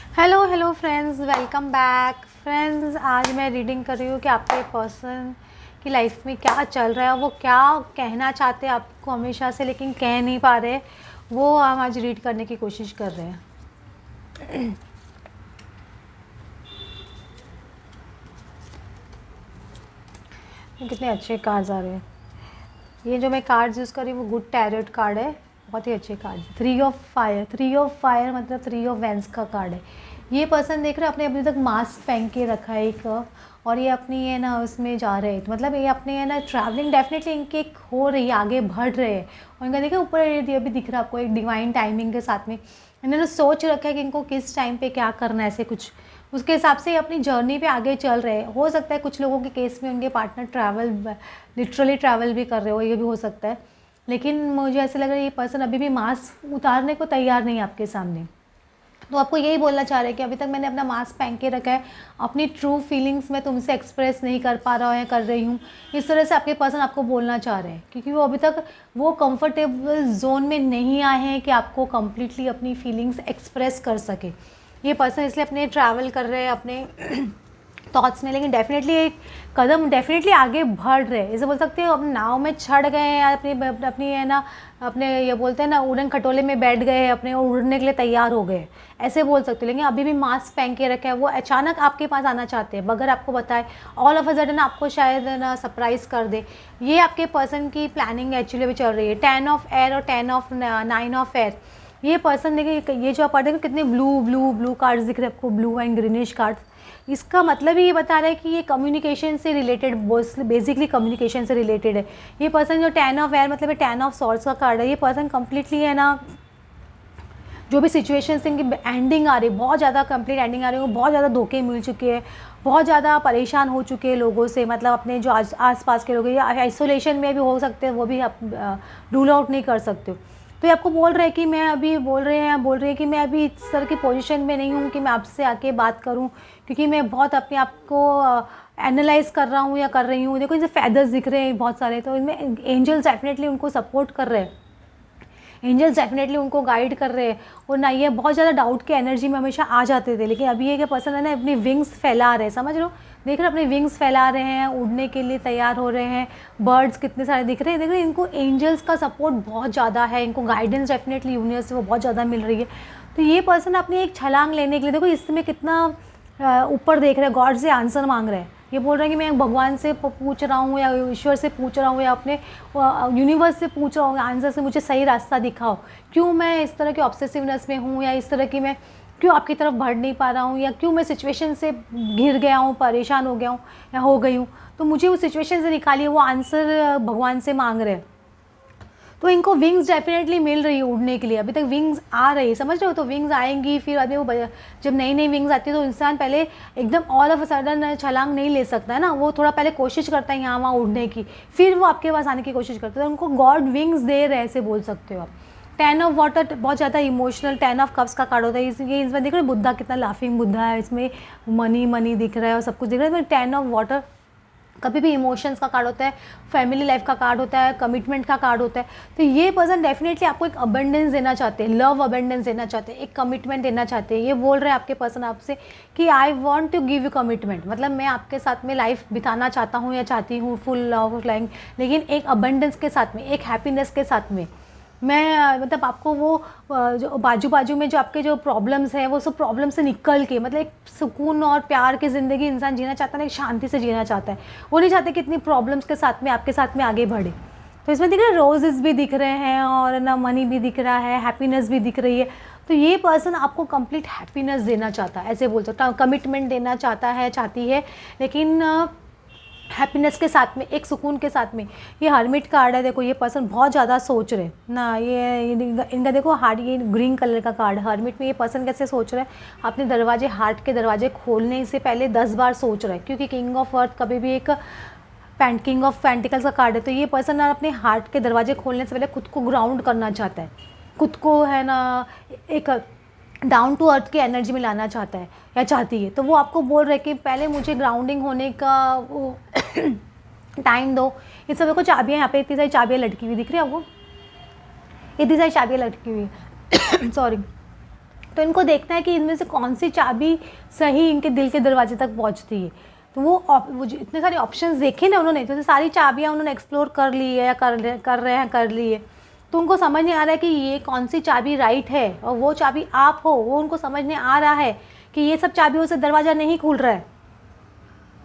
Hello hello friends, welcome back friends. आज मैं reading कर रही हूँ कि आपके पर्सन की लाइफ में क्या चल रहा है, वो क्या कहना चाहते हैं आपको हमेशा से लेकिन कह नहीं पा रहे, वो हम आज रीड करने की कोशिश कर रहे हैं। कितने अच्छे कार्ड्स आ रहे हैं। ये जो मैं कार्ड्स यूज़ कर रही हूँ वो गुड टैरोट कार्ड है, बहुत ही अच्छे कार्ड। थ्री ऑफ फायर मतलब थ्री ऑफ वैंस का कार्ड है। ये पर्सन देख रहे हैं, अपने अभी तक मास्क पहन के रखा है एक, और ये अपनी है ना उसमें जा रहे हैं, मतलब ये अपने है ना ट्रैवलिंग डेफिनेटली इनकी एक हो रही है, आगे बढ़ रहे हैं। और इनका देखिए ऊपर ये भी दिख रहा है आपको, एक डिवाइन टाइमिंग के साथ में इन्होंने सोच रखा है कि इनको किस टाइम पे क्या करना है, ऐसे कुछ उसके हिसाब से अपनी जर्नी पे आगे चल रहे हैं। हो सकता है कुछ लोगों के केस में उनके पार्टनर ट्रैवल लिटरली ट्रैवल भी कर रहे हो, ये भी हो सकता है। लेकिन मुझे ऐसे लग रहा है ये पर्सन अभी भी मास्क उतारने को तैयार नहीं है आपके सामने। तो आपको यही बोलना चाह रहे हैं कि अभी तक मैंने अपना मास्क पहन के रखा है, अपनी ट्रू फीलिंग्स मैं तुमसे एक्सप्रेस नहीं कर पा रहा हूँ या कर रही हूँ। इस तरह से आपके पर्सन आपको बोलना चाह रहे हैं, क्योंकि वो अभी तक वो कंफर्टेबल जोन में नहीं आए हैं कि आपको कम्प्लीटली अपनी फीलिंग्स एक्सप्रेस कर सके। ये पर्सन इसलिए अपने ट्रैवल कर रहे हैं अपने थॉट्स में, लेकिन डेफिनेटली एक कदम डेफिनेटली आगे बढ़ रहे हैं। जैसे बोल सकते हो अपने नाव में चढ़ गए हैं, या अपनी अपनी है ना अपने ये बोलते हैं ना उड़न खटोले में बैठ गए हैं, अपने उड़ने के लिए तैयार हो गए, ऐसे बोल सकते हो। लेकिन अभी भी मास्क पहन के रखा है, वो अचानक आपके पास आना चाहते हैं बगैर आपको बताए, ऑल ऑफ अ सडन आपको शायद ना सरप्राइज़ कर दे। ये आपके पर्सन की प्लानिंग एक्चुअली भी चल रही है। 10 ऑफ एयर और 10 ऑफ 9 ऑफ एयर। ये पर्सन देखिए, ये जो आप पढ़ रहे हैं कितने ब्लू ब्लू ब्लू कार्ड्स दिख रहे हैं आपको, ब्लू एंड ग्रीनिश कार्ड्स। इसका मतलब ही ये बता रहा है कि ये कम्युनिकेशन से रिलेटेड, बेसिकली कम्युनिकेशन से रिलेटेड है। ये पर्सन जो 10 ऑफ एयर मतलब 10 ऑफ सॉर्ड्स का कार्ड है, ये पर्सन कम्प्लीटली है ना जो भी सिचुएशंस इनकी एंडिंग आ रही है, बहुत ज़्यादा कंप्लीट एंडिंग आ रही है, वो बहुत ज़्यादा धोखे मिल चुके हैं, बहुत ज़्यादा परेशान हो चुके हैं लोगों से, मतलब अपने जो आस पास के लोग हैं या आइसोलेशन में भी हो सकते हैं, वो भी आप रूल आउट नहीं कर सकते हो। तो ये आपको बोल रहे हैं कि मैं अभी बोल रहे हैं कि मैं अभी इस तरह की पोजीशन में नहीं हूँ कि मैं आपसे आके बात करूँ, क्योंकि मैं बहुत अपने आप को एनालाइज कर रहा हूँ या कर रही हूँ। देखो इनसे फैदर्स दिख रहे हैं बहुत सारे, तो इनमें एंजल्स डेफिनेटली उनको सपोर्ट कर रहे हैं, एंजल्स डेफिनेटली उनको गाइड कर रहे हैं। और ना ये बहुत ज़्यादा डाउट की एनर्जी में हमेशा आ जाते थे, लेकिन अभी ये क्या पर्सन है ना अपनी विंग्स फैला रहे हैं, समझ लो, देख रहे अपने विंग्स फैला रहे हैं, उड़ने के लिए तैयार हो रहे हैं। बर्ड्स कितने सारे दिख रहे हैं, देख रहे हैं इनको एंजल्स का सपोर्ट बहुत ज़्यादा है, इनको गाइडेंस डेफिनेटली यूनिवर्स से वो बहुत ज़्यादा मिल रही है। तो ये पर्सन अपनी एक छलांग लेने के लिए, देखो इसमें कितना ऊपर देख रहे हैं, गॉड से आंसर मांग रहे हैं। ये बोल रहे हैं कि मैं भगवान से पूछ रहा हूँ या ईश्वर से पूछ रहा हूँ या अपने यूनिवर्स से पूछ रहा हूँ, आंसर से मुझे सही रास्ता दिखाओ। क्यों मैं इस तरह की ऑब्सेसिवनेस में हूँ, या इस तरह की मैं क्यों आपकी तरफ बढ़ नहीं पा रहा हूँ, या क्यों मैं सिचुएशन से घिर गया हूँ, परेशान हो गया हूँ या हो गई हूँ। तो मुझे उस सिचुएशन से निकालिए, वो आंसर भगवान से मांग रहे हैं। तो इनको विंग्स डेफिनेटली मिल रही है उड़ने के लिए, अभी तक विंग्स आ रही है, समझ रहे हो। तो विंग्स आएंगी, फिर आदमी वो जब नई नई विंग्स आती है तो इंसान पहले एकदम ऑल ऑफ अ सडन छलांग नहीं ले सकता है ना, वो थोड़ा पहले कोशिश करता है यहाँ वहाँ उड़ने की, फिर वो आपके पास आने की कोशिश करता है। तो उनको गॉड विंग्स दे रहे हैं, ऐसे बोल सकते हो आप। 10 ऑफ वाटर बहुत ज़्यादा इमोशनल, 10 ऑफ कप्स का कार्ड होता है। ये इसमें देख रहे हो बुद्धा कितना लाफिंग बुद्धा है, इसमें मनी मनी दिख रहा है और सब कुछ दिख रहा है। 10 ऑफ वाटर कभी भी इमोशंस का कार्ड होता है, फैमिली लाइफ का कार्ड होता है, कमिटमेंट का कार्ड होता है। तो ये पर्सन डेफिनेटली आपको एक अबेंडेंस देना चाहते हैं, लव अबेंडेंस देना चाहते हैं, एक कमिटमेंट देना चाहते हैं। ये बोल रहे हैं आपके पर्सन आपसे कि I want to give you commitment, मतलब मैं आपके साथ में लाइफ बिताना चाहता हूँ या चाहती हूँ, फुल लव लाइंग, लेकिन एक अबेंडेंस के साथ में, एक हैप्पीनेस के साथ में। मैं मतलब आपको वो जो बाजू बाजू में जो आपके जो प्रॉब्लम्स हैं, वो सब प्रॉब्लम से निकल के, मतलब एक सुकून और प्यार की ज़िंदगी इंसान जीना चाहता है ना, एक शांति से जीना चाहता है। वो नहीं चाहते कि इतनी प्रॉब्लम्स के साथ में आपके साथ में आगे बढ़े। तो इसमें दिख रहे हैं रोजेस भी दिख रहे हैं, और ना मनी भी दिख रहा है, हैप्पीनेस भी दिख रही है। तो ये पर्सन आपको कंप्लीट हैप्पीनेस देना चाहता है, ऐसे बोल सकता हूँ, कमिटमेंट देना चाहता है, चाहती है, लेकिन हैप्पीनेस के साथ में, एक सुकून के साथ में। ये हर्मिट कार्ड है, देखो ये पर्सन बहुत ज़्यादा सोच रहे ना, ये इनका देखो हार्ट, ये ग्रीन कलर का कार्ड हर्मिट में। ये पर्सन कैसे सोच रहे हैं, अपने दरवाजे, हार्ट के दरवाजे खोलने से पहले 10 बार सोच रहे हैं, क्योंकि किंग ऑफ अर्थ कभी भी एक किंग ऑफ पेंटिकल्स का कार्ड है। तो ये पर्सन अपने हार्ट के दरवाजे खोलने से पहले खुद को ग्राउंड करना चाहता है, खुद को है ना एक डाउन टू अर्थ की एनर्जी में लाना चाहता है या चाहती है। तो वो आपको बोल रहे हैं कि पहले मुझे ग्राउंडिंग होने का वो टाइम दो। इन सब देखो चाबियाँ, यहाँ पे इतनी सारी चाबियाँ लटकी हुई दिख रही है आपको, इतनी सारी चाबियाँ लटकी हुई सॉरी। तो इनको देखना है कि इनमें से कौन सी चाबी सही इनके दिल के दरवाजे तक पहुंचती है। तो वो जो इतने सारे ऑप्शंस देखे ना उन्होंने, तो सारी चाबियाँ उन्होंने एक्सप्लोर कर ली है या कर लिए, तो उनको समझ नहीं आ रहा है कि ये कौन सी चाबी राइट है और वो चाबी आप हो। वो उनको समझ नहीं आ रहा है कि ये सब चाबियों से दरवाज़ा नहीं खुल रहा है,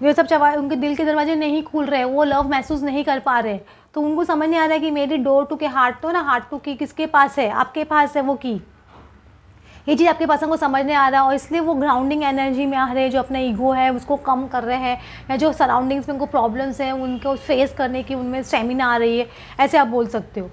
ये सब उनके दिल के दरवाजे नहीं खुल रहे, वो लव महसूस नहीं कर पा रहे। तो उनको समझ नहीं आ रहा है कि मेरी डोर टू के हार्ट तो ना, हार्ट टू की किसके पास है, आपके पास है वो की। ये चीज़ आपके पर्सन को समझ नहीं आ रहा है और इसलिए वो ग्राउंडिंग एनर्जी में आ रहे हैं, जो अपना ईगो है उसको कम कर रहे हैं, या जो सराउंडिंग्स में उनको प्रॉब्लम्स हैं उनको फेस करने की उनमें स्टेमिना आ रही है, ऐसे आप बोल सकते हो।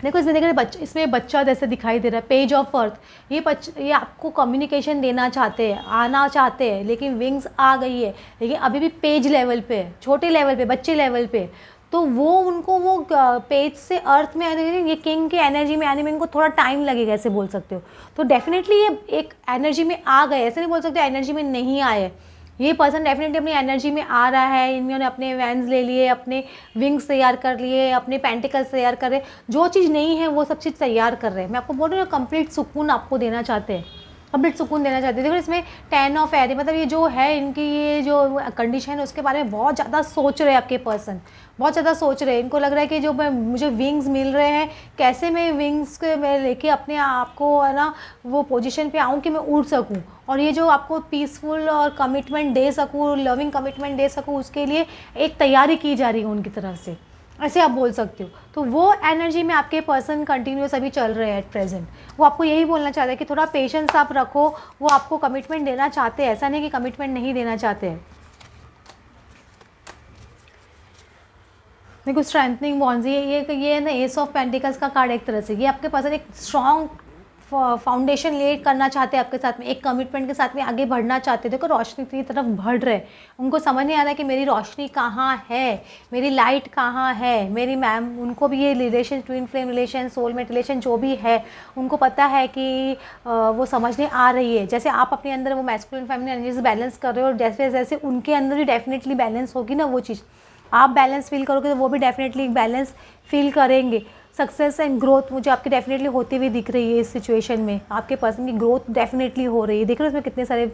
देखो इसमें देखिए इसमें बच्चा जैसे दिखाई दे रहा है, पेज ऑफ अर्थ। ये आपको कम्युनिकेशन देना चाहते हैं, आना चाहते हैं, लेकिन विंग्स आ गई है, लेकिन अभी भी पेज लेवल पे है, छोटे लेवल पे, बच्चे लेवल पे। तो वो उनको वो पेज से अर्थ में आने, ये किंग की एनर्जी में आने में इनको थोड़ा टाइम लगेगा, ऐसे बोल सकते हो। तो डेफिनेटली ये एक एनर्जी में आ गए, ऐसे नहीं बोल सकते एनर्जी में नहीं आए। ये पर्सन डेफिनेटली अपनी एनर्जी में आ रहा है। इन्होंने अपने वैन्स ले लिए, अपने विंग्स तैयार कर लिए, अपने पेंटिकल्स तैयार कर रहे, जो चीज़ नहीं है वो सब चीज़ तैयार कर रहे हैं। मैं आपको बोल रही हूँ कंप्लीट सुकून आपको देना चाहते हैं, कंप्लीट सुकून देना चाहते हैं। देखो इसमें 10 ऑफ एयर, मतलब ये जो है इनकी ये जो कंडीशन है उसके बारे में बहुत ज़्यादा सोच रहे हैं आपके पर्सन, बहुत ज़्यादा सोच रहे हैं। इनको लग रहा है कि जो मुझे विंग्स मिल रहे हैं, कैसे मैं विंग्स के मैं लेके अपने आप को है ना वो पोजीशन पे आऊँ कि मैं उड़ सकूँ, और ये जो आपको पीसफुल और कमिटमेंट दे सकूँ, लविंग कमिटमेंट दे सकूँ, उसके लिए एक तैयारी की जा रही है उनकी तरफ से, ऐसे आप बोल सकते हो। तो वो एनर्जी में आपके पर्सन कंटिन्यूस अभी चल रहे हैं एट प्रेजेंट। वो आपको यही बोलना चाहते हैं कि थोड़ा पेशेंस आप रखो। वो आपको कमिटमेंट देना चाहते हैं, ऐसा नहीं कि कमिटमेंट नहीं देना चाहते हैं। देखो स्ट्रेंथनिंग बॉन्ड्स, ये ना एस ऑफ पेंटिकल्स का कार्ड एक तरह से, ये आपके पर्सन एक स्ट्रॉन्ग फाउंडेशन ले करना चाहते हैं आपके साथ में, एक कमिटमेंट के साथ में आगे बढ़ना चाहते हैं। देखो रोशनी की तरफ बढ़ रहे, उनको समझ नहीं आ रहा है कि मेरी रोशनी कहाँ है, मेरी लाइट कहाँ है, मेरी मैम। उनको भी ये relation, twin flame relation, soulmate relation जो भी है, उनको पता है कि वो समझने आ रही है। जैसे आप अपने अंदर वो मैस्कुलिन फेमिनिन एनर्जीज बैलेंस कर रहे हो, और जैसे जैसे उनके अंदर भी डेफिनेटली बैलेंस होगी ना वो चीज़, आप बैलेंस फील करोगे तो वो भी डेफिनेटली बैलेंस फील करेंगे। सक्सेस एंड ग्रोथ मुझे आपकी डेफिनेटली होती हुई दिख रही है इस सिचुएशन में। आपके पर्सन की ग्रोथ डेफिनेटली हो रही है। देख रहे हो इसमें कितने सारे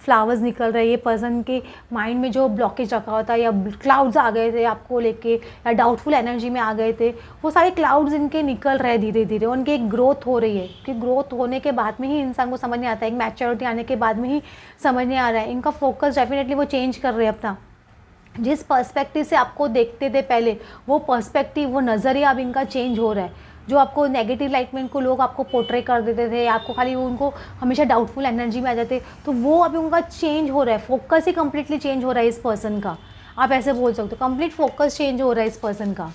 फ्लावर्स निकल रहे हैं। ये पर्सन के माइंड में जो ब्लॉकेज रखा होता है, या क्लाउड्स आ गए थे आपको लेके, या डाउटफुल एनर्जी में आ गए थे, वो सारे क्लाउड्स इनके निकल रहे धीरे धीरे। उनकी एक ग्रोथ हो रही है, कि ग्रोथ होने के बाद में ही इंसान को समझ नहीं आता है, एक मैच्योरिटी आने के बाद में ही समझ नहीं आ रहा है। इनका फोकस डेफिनेटली वो चेंज कर रहे हैं अपना। जिस पर्सपेक्टिव से आपको देखते थे पहले, वो पर्सपेक्टिव, वो नज़रिया अब इनका चेंज हो रहा है। जो आपको नेगेटिव लाइट में इनको लोग आपको पोर्ट्रे कर देते थे, आपको खाली वो उनको हमेशा डाउटफुल एनर्जी में आ जाते, तो वो अभी उनका चेंज हो रहा है। फोकस ही कम्प्लीटली चेंज हो रहा है इस पर्सन का, आप ऐसे बोल सकते हो। कंप्लीट फोकस चेंज हो रहा है इस पर्सन का।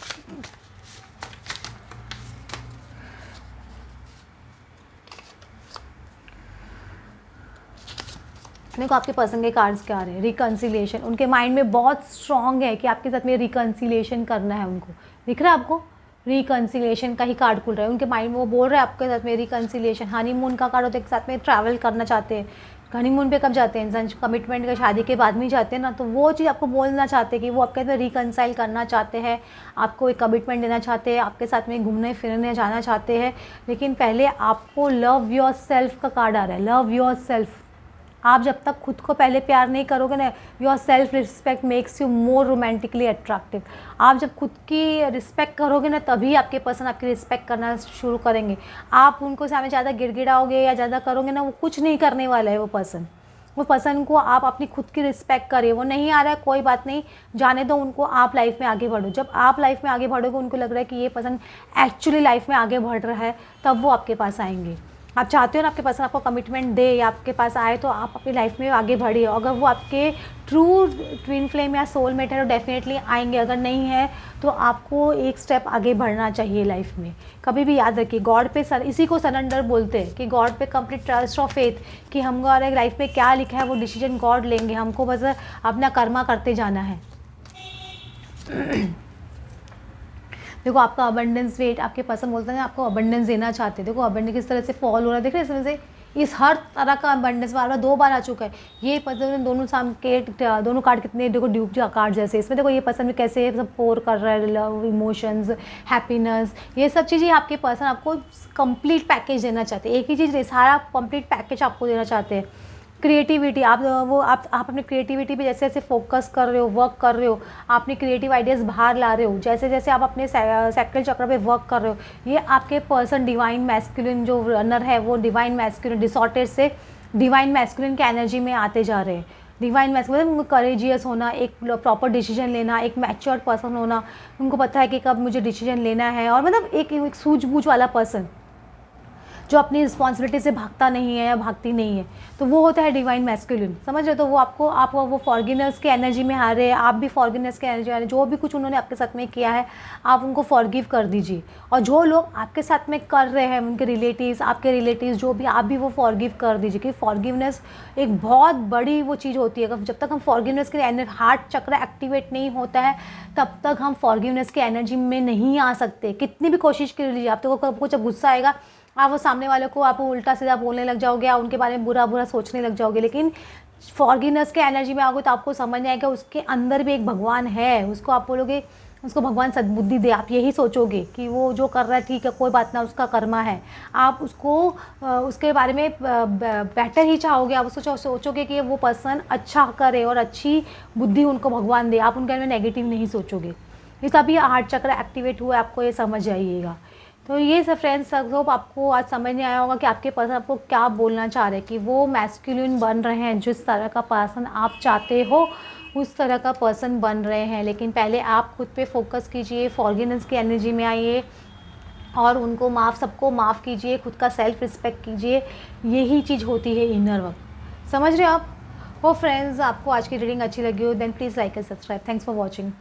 देखो आपके पर्सन के कार्ड्स क्या आ रहे हैं। रिकन्सिलेशन, उनके माइंड में बहुत स्ट्रॉन्ग है कि आपके साथ में रिकन्सिलेशन करना है उनको। दिख रहा है आपको, रिकन्सिलेशन का ही कार्ड खुल रहा है उनके माइंड में। वो बोल रहे हैं आपके साथ में रिकन्सिलेशन। हनीमून का कार्ड होता है, एक साथ में ट्रैवल करना चाहते हैं। हनीमून पे कब जाते हैं इंसान, कमिटमेंट का शादी के बाद में जाते हैं ना, तो वो चीज़ आपको बोलना चाहते हैं कि वो आपके साथ रिकन्साइल करना चाहते हैं, आपको एक कमिटमेंट देना चाहते हैं, आपके साथ में घूमने फिरने जाना चाहते हैं। लेकिन पहले आपको लव योर सेल्फ का कार्ड आ रहा है। लव योर सेल्फ, आप जब तक खुद को पहले प्यार नहीं करोगे ना, your self respect makes you more romantically attractive. आप जब खुद की रिस्पेक्ट करोगे ना, तभी आपके पर्सन आपकी रिस्पेक्ट करना शुरू करेंगे। आप उनको सामने ज़्यादा गिड़गिड़ाओगे या ज़्यादा करोगे ना, वो कुछ नहीं करने वाला है वो पर्सन। वो पर्सन को आप अपनी खुद की रिस्पेक्ट करिए। वो नहीं आ रहा है, कोई बात नहीं, जाने दो उनको, आप लाइफ में आगे बढ़ो। जब आप लाइफ में आगे बढ़ोगे, उनको लग रहा है कि ये पर्सन एक्चुअली लाइफ में आगे बढ़ रहा है, तब वो आपके पास आएंगे। आप चाहते हो ना आपके पर्सन आपको कमिटमेंट दे या आपके पास आए, तो आप अपनी लाइफ में आगे बढ़िए। अगर वो आपके ट्रू ट्विन फ्लेम या सोलमेट है तो डेफिनेटली आएंगे। अगर नहीं है तो आपको एक स्टेप आगे बढ़ना चाहिए लाइफ में। कभी भी याद रखिए, गॉड पे इसी को सरेंडर बोलते हैं, कि गॉड पे कंप्लीट ट्रस्ट और फेथ, कि हमारे लाइफ में क्या लिखा है वो डिसीजन गॉड लेंगे, हमको बस अपना कर्मा करते जाना है। देखो आपका अबंडेंस वेट, आपके पर्सन बोलते हैं आपको अबंडेंस देना चाहते हैं। देखो अबंडेंस किस तरह से फॉल हो रहा है, देख रहे हैं इसमें से इस हर तरह का अबंडेंस बार बार 2 बार आ चुका है। ये पता दोनों दोनों कार्ड कितने देखो ड्यूक कार्ड जैसे, इसमें देखो ये पर्सन भी कैसे सब पोर कर रहा है, लव, इमोशंस, हैप्पीनेस, ये सब चीज़ें आपके पर्सन आपको कंप्लीट पैकेज देना चाहते हैं। एक ही चीज़ सारा कंप्लीट पैकेज आपको देना चाहते हैं। क्रिएटिविटी, आप अपने क्रिएटिविटी पे जैसे जैसे फोकस कर रहे हो, वर्क कर रहे हो, आप अपने क्रिएटिव आइडियाज़ बाहर ला रहे हो, जैसे जैसे आप अपने सैक्रल चक्र पे वर्क कर रहे हो, ये आपके पर्सन डिवाइन मैस्कुलिन जो रनर है वो डिवाइन मैस्कुलिन डिसऑर्डर से डिवाइन मैस्कुलिन की एनर्जी में आते जा रहे हैं। डिवाइन मैस्कुलिन मतलब करेजियस होना, एक प्रॉपर डिसीजन लेना, एक मैच्योर्ड पर्सन होना, उनको पता है कि कब मुझे डिसीजन लेना है, और मतलब एक सूझबूझ वाला पर्सन जो अपनी रिस्पॉन्सिबिलिटी से भागता नहीं है या भागती नहीं है, तो वो होता है डिवाइन मैस्कुलिन, समझ रहे हो। तो वो आप वो फॉरगिवनेस के एनर्जी में आ रहे हैं, आप भी फॉरगिवनेस के एनर्जी आ रहे हैं। जो भी कुछ उन्होंने आपके साथ में किया है आप उनको फॉरगिव कर दीजिए, और जो लोग आपके साथ में कर रहे हैं उनके रिलेटिव्स, आपके रिलेटिव्स जो भी, आप भी वो फॉरगिव कर दीजिए। कि फॉरगिवनेस एक बहुत बड़ी वो चीज़ होती है। जब तक हम फॉरगिवनेस के हार्ट चक्र एक्टिवेट नहीं होता है तब तक हम फॉरगिवनेस के एनर्जी में नहीं आ सकते। कितनी भी कोशिश कर लीजिए, आप तो आपको जब गुस्सा आएगा आप वो सामने वाले को आप उल्टा सीधा बोलने लग जाओगे, आप उनके बारे में बुरा बुरा सोचने लग जाओगे। लेकिन फॉरगिवनेस के एनर्जी में आओगे तो आपको समझ आएगा उसके अंदर भी एक भगवान है, उसको आप बोलोगे उसको भगवान सद्बुद्धि दे, आप यही सोचोगे कि वो जो कर रहा है ठीक है, कोई बात ना, उसका कर्मा है। आप उसको उसके बारे में बेटर ही चाहोगे, आप उसको सोचोगे कि वो पर्सन अच्छा करे और अच्छी बुद्धि उनको भगवान दे, आप उनके बारे में नेगेटिव नहीं सोचोगे। ये तभी हार्ट चक्र एक्टिवेट हुआ, आपको ये समझ आइएगा। तो ये सब फ्रेंड्स, होप आपको आज समझ नहीं आया होगा कि आपके पर्सन आपको क्या बोलना चाह रहे हैं, कि वो मैस्कुलिन बन रहे हैं, जिस तरह का पर्सन आप चाहते हो उस तरह का पर्सन बन रहे हैं। लेकिन पहले आप खुद पे फोकस कीजिए, फॉरगिवनेस की एनर्जी में आइए और उनको सबको माफ़ कीजिए, खुद का सेल्फ रिस्पेक्ट कीजिए। यही चीज़ होती है इनर वर्क, समझ रहे हो आप। हो फ्रेंड्स, आपको आज की रीडिंग अच्छी लगी हो then please like and subscribe. Thanks for watching.